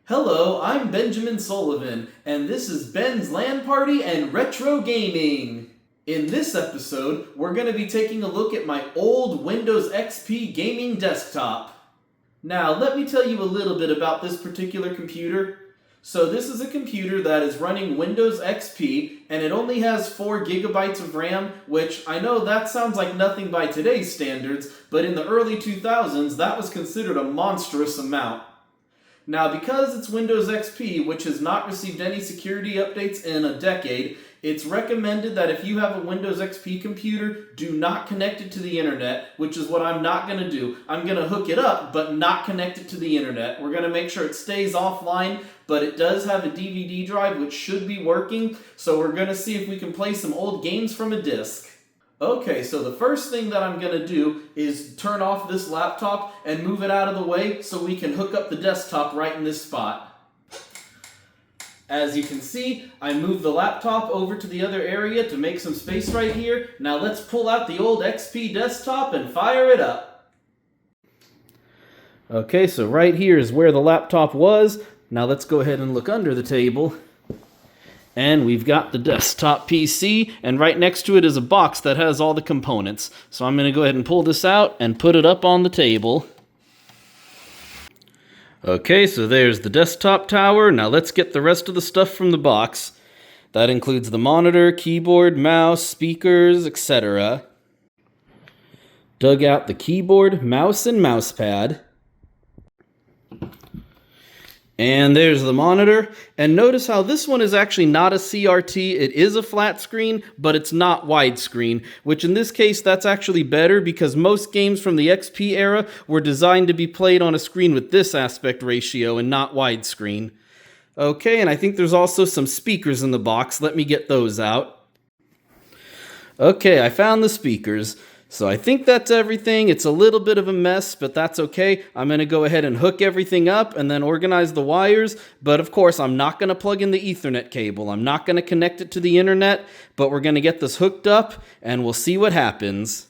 Hello, I'm Benjamin Sullivan, and this is Ben's LAN Party and Retro Gaming. In this episode, we're going to be taking a look at my old Windows XP gaming desktop. Now, let me tell you a little bit about this particular computer. So this is a computer that is running Windows XP, and it only has 4 gigabytes of RAM, which I know that sounds like nothing by today's standards, but in the early 2000s, that was considered a monstrous amount. Now, because it's Windows XP, which has not received any security updates in a decade, it's recommended that if you have a Windows XP computer, do not connect it to the internet, which is what I'm not going to do. I'm going to hook it up, but not connect it to the internet. We're going to make sure it stays offline, but it does have a DVD drive, which should be working, so we're going to see if we can play some old games from a disc. Okay, so the first thing that I'm going to do is turn off this laptop and move it out of the way so we can hook up the desktop right in this spot. As you can see, I moved the laptop over to the other area to make some space right here. Now let's pull out the old XP desktop and fire it up. Okay, so right here is where the laptop was. Now let's go ahead and look under the table. And we've got the desktop PC, and right next to it is a box that has all the components. So I'm going to go ahead and pull this out and put it up on the table. Okay, so there's the desktop tower. Now let's get the rest of the stuff from the box. That includes the monitor, keyboard, mouse, speakers, etc. Dug out the keyboard, mouse, and mouse pad. And there's the monitor, and notice how this one is actually not a CRT. It is a flat screen, but it's not widescreen, which in this case, that's actually better because most games from the XP era were designed to be played on a screen with this aspect ratio and not widescreen. Okay, and I think there's also some speakers in the box. Let me get those out. Okay, I found the speakers. So I think that's everything. It's a little bit of a mess, but that's okay. I'm going to go ahead and hook everything up and then organize the wires. But of course, I'm not going to plug in the Ethernet cable. I'm not going to connect it to the internet, but we're going to get this hooked up and we'll see what happens.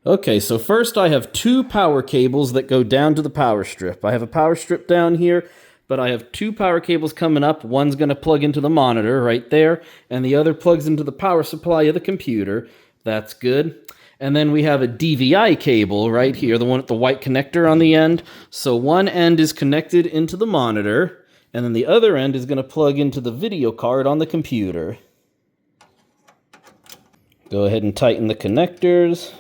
Okay, so first I have 2 power cables that go down to the power strip. I have a power strip down here, but I have 2 power cables coming up. One's going to plug into the monitor right there, and the other plugs into the power supply of the computer. That's good. And then we have a DVI cable right here, the one with the white connector on the end. So one end is connected into the monitor, and then the other end is going to plug into the video card on the computer. Go ahead and tighten the connectors.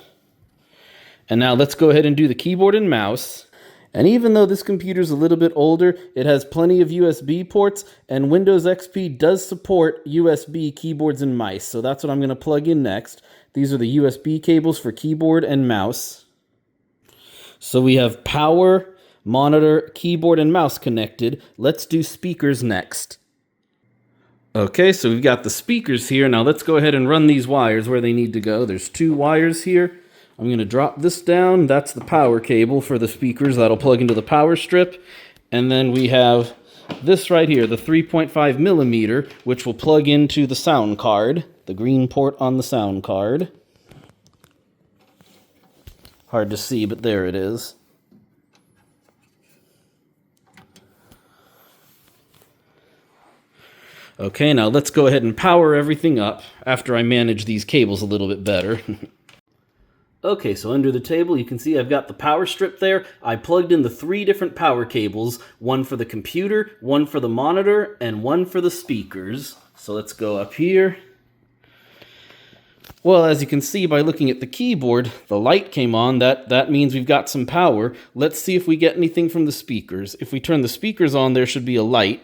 And now let's go ahead and do the keyboard and mouse. And even though this computer is a little bit older, it has plenty of USB ports, and Windows XP does support USB keyboards and mice, so that's what I'm going to plug in next. These are the USB cables for keyboard and mouse. So we have power, monitor, keyboard, and mouse connected. Let's do speakers next. Okay, so we've got the speakers here. Now let's go ahead and run these wires where they need to go. There's 2 wires here. I'm going to drop this down. That's the power cable for the speakers. That'll plug into the power strip. And then we have this right here, the 3.5 millimeter, which will plug into the sound card, the green port on the sound card. Hard to see, but there it is. Okay, now let's go ahead and power everything up after I manage these cables a little bit better. Okay, so under the table, you can see I've got the power strip there. I plugged in the 3 different power cables, one for the computer, one for the monitor, and one for the speakers. So let's go up here. Well, as you can see by looking at the keyboard, the light came on. That means we've got some power. Let's see if we get anything from the speakers. If we turn the speakers on, there should be a light.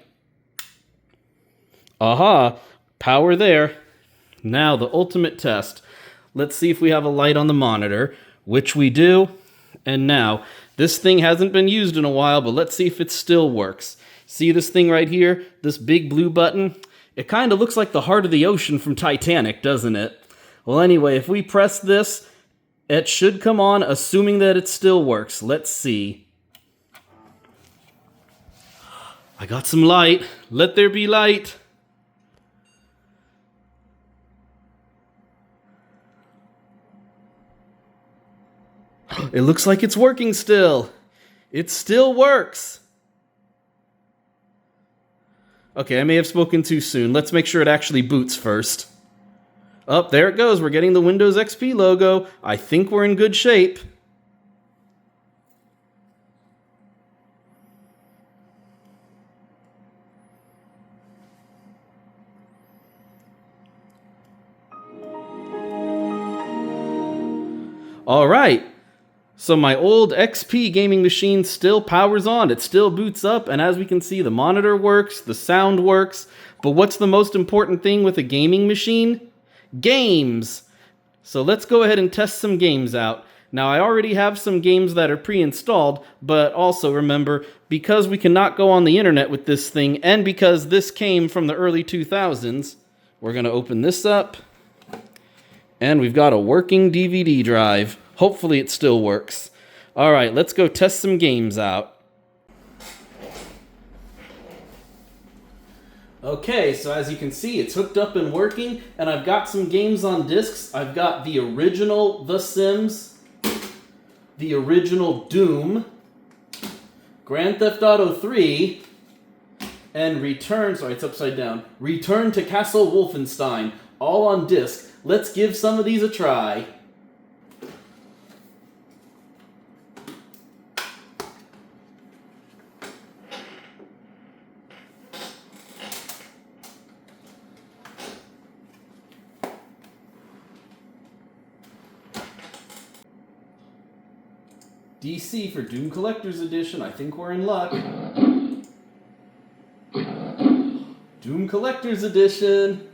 Aha! Power there. Now, the ultimate test. Let's see if we have a light on the monitor, which we do. And now, this thing hasn't been used in a while, but let's see if it still works. See this thing right here? This big blue button? It kind of looks like the heart of the ocean from Titanic, doesn't it? Well, anyway, if we press this, it should come on, assuming that it still works. Let's see. I got some light. Let there be light. It looks like it's working still. It still works! Okay, I may have spoken too soon. Let's make sure it actually boots first. Oh, there it goes. We're getting the Windows XP logo. I think we're in good shape. All right. So my old XP gaming machine still powers on, it still boots up, and as we can see, the monitor works, the sound works, but what's the most important thing with a gaming machine? Games! So let's go ahead and test some games out. Now I already have some games that are pre-installed, but also remember, because we cannot go on the internet with this thing, and because this came from the early 2000s, we're going to open this up, and we've got a working DVD drive. Hopefully it still works. Alright, let's go test some games out. Okay, so as you can see, it's hooked up and working, and I've got some games on discs. I've got the original The Sims, the original Doom, Grand Theft Auto 3, and Return to Castle Wolfenstein, all on disc. Let's give some of these a try. DC for Doom Collector's Edition. I think we're in luck. Doom Collector's Edition.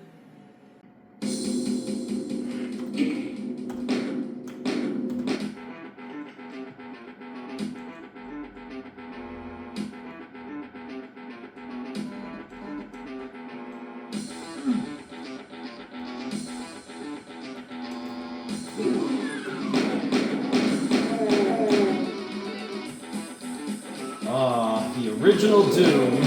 The original Doom.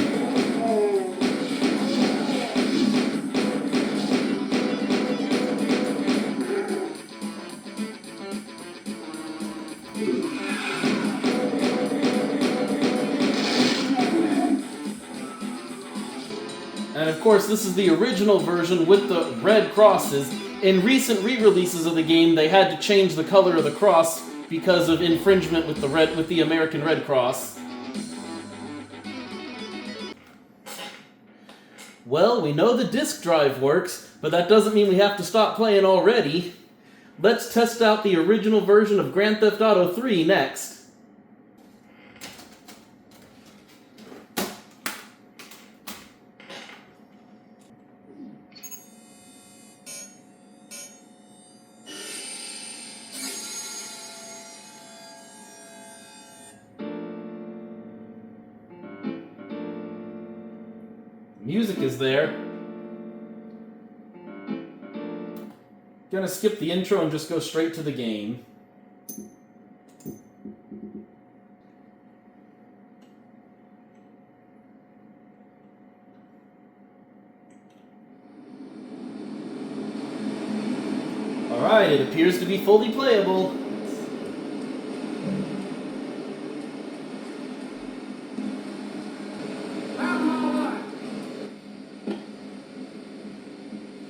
And of course, this is the original version with the red crosses. In recent re-releases of the game, they had to change the color of the cross because of infringement with the American Red Cross. Well, we know the disk drive works, but that doesn't mean we have to stop playing already. Let's test out the original version of Grand Theft Auto 3 next. Music is there. Gonna skip the intro and just go straight to the game. Alright, it appears to be fully playable.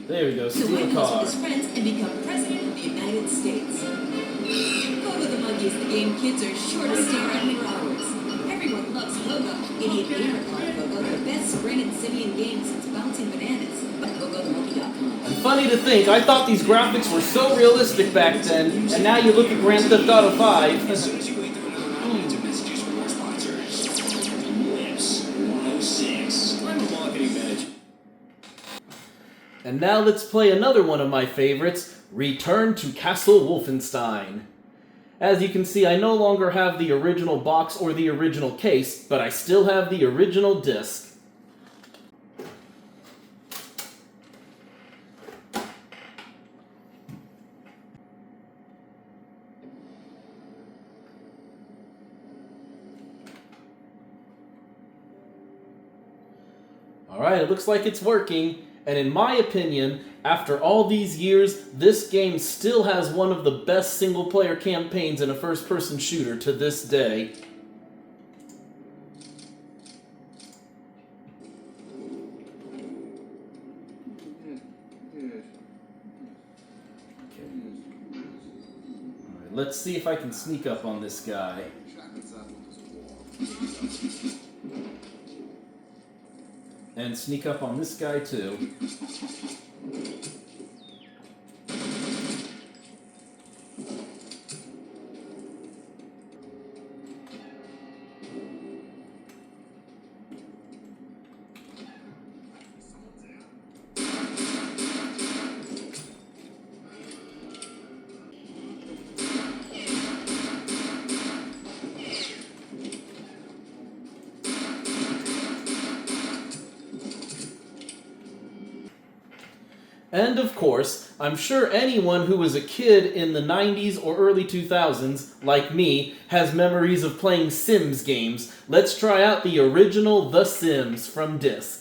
There we go, steal a car. With his friends and become president of the United States. Go the Monkeys, the game kids are sure to stare at for hours. Everyone loves Go-Go. Idiot Gamer called Go-Go the best brain and simian game since Bouncing Bananas. But GoGoTheMonkey.com. And funny to think, I thought these graphics were so realistic back then, and now you look at Grand Theft Auto 5. And now let's play another one of my favorites, Return to Castle Wolfenstein. As you can see, I no longer have the original box or the original case, but I still have the original disc. Alright, it looks like it's working. And in my opinion, after all these years, this game still has one of the best single-player campaigns in a first-person shooter to this day. Let's see if I can sneak up on this guy. And sneak up on this guy too. And of course, I'm sure anyone who was a kid in the 90s or early 2000s, like me, has memories of playing Sims games. Let's try out the original The Sims from disc.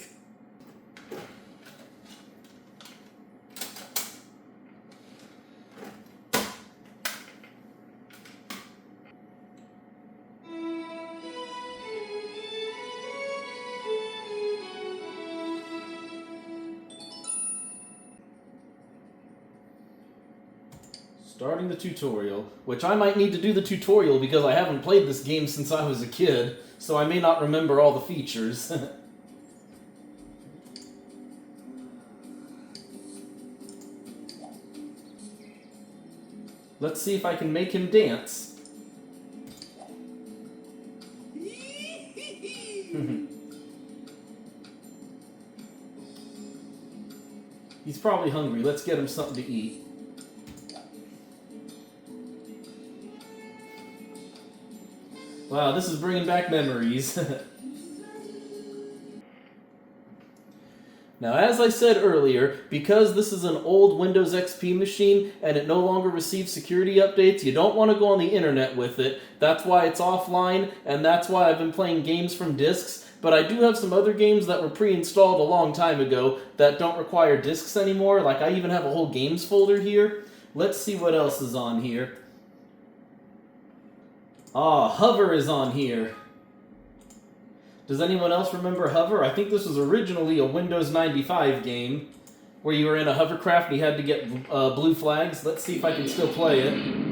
Starting the tutorial, which I might need to do the tutorial because I haven't played this game since I was a kid, so I may not remember all the features. Let's see if I can make him dance. He's probably hungry. Let's get him something to eat. Wow, this is bringing back memories. Now, as I said earlier, because this is an old Windows XP machine and it no longer receives security updates, you don't want to go on the internet with it. That's why it's offline, and that's why I've been playing games from discs. But I do have some other games that were pre-installed a long time ago that don't require discs anymore. Like, I even have a whole games folder here. Let's see what else is on here. Ah, Hover is on here. Does anyone else remember Hover? I think this was originally a Windows 95 game where you were in a hovercraft and you had to get blue flags. Let's see if I can still play it.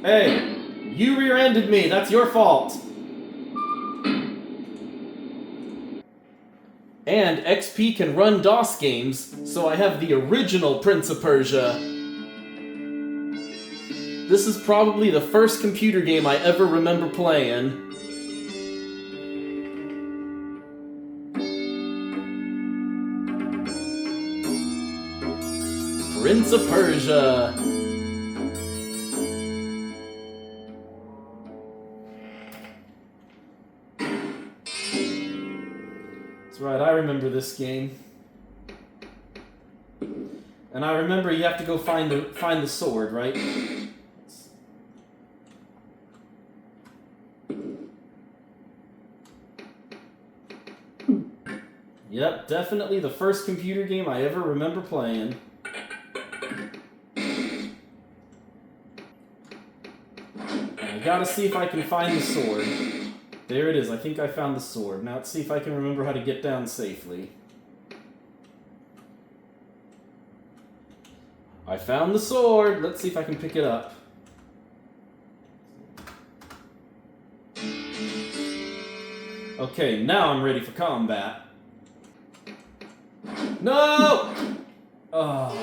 Hey, you rear-ended me. That's your fault. And XP can run DOS games, so I have the original Prince of Persia. This is probably the first computer game I ever remember playing. Prince of Persia. That's right, I remember this game. And I remember you have to go find the sword, right? Yep, definitely the first computer game I ever remember playing. I gotta see if I can find the sword. There it is, I think I found the sword. Now let's see if I can remember how to get down safely. I found the sword! Let's see if I can pick it up. Okay, now I'm ready for combat. No! Oh.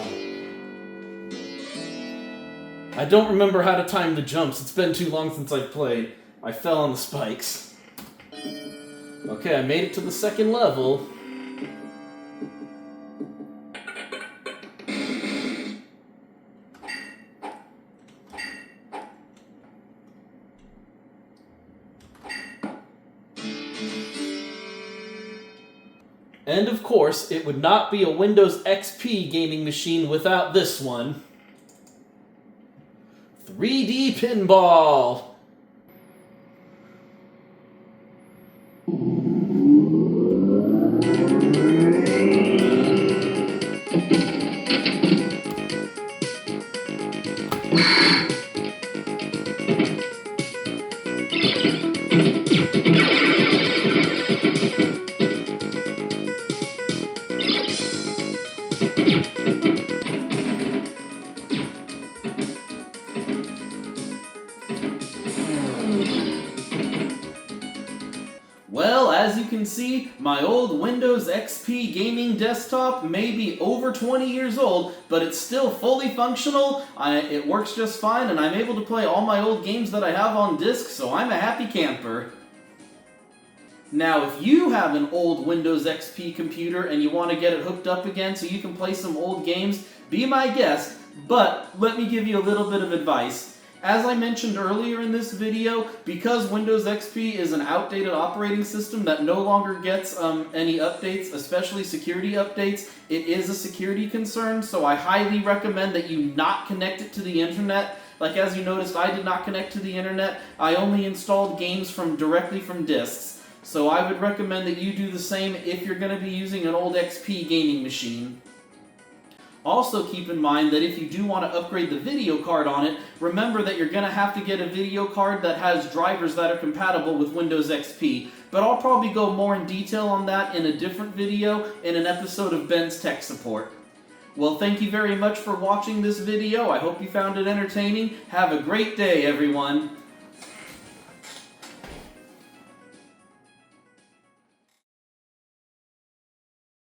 I don't remember how to time the jumps. It's been too long since I've played. I fell on the spikes. Okay, I made it to the second level. And of course, it would not be a Windows XP gaming machine without this one. 3D Pinball! Well, as you can see, my old Windows XP gaming desktop may be over 20 years old, but it's still fully functional, it works just fine, and I'm able to play all my old games that I have on disc, so I'm a happy camper. Now, if you have an old Windows XP computer and you want to get it hooked up again so you can play some old games, be my guest, but let me give you a little bit of advice. As I mentioned earlier in this video, because Windows XP is an outdated operating system that no longer gets any updates, especially security updates, it is a security concern, so I highly recommend that you not connect it to the internet. Like as you noticed, I did not connect to the internet. I only installed games directly from discs. So I would recommend that you do the same if you're going to be using an old XP gaming machine. Also keep in mind that if you do want to upgrade the video card on it, remember that you're going to have to get a video card that has drivers that are compatible with Windows XP. But I'll probably go more in detail on that in a different video in an episode of Ben's Tech Support. Well, thank you very much for watching this video. I hope you found it entertaining. Have a great day, everyone.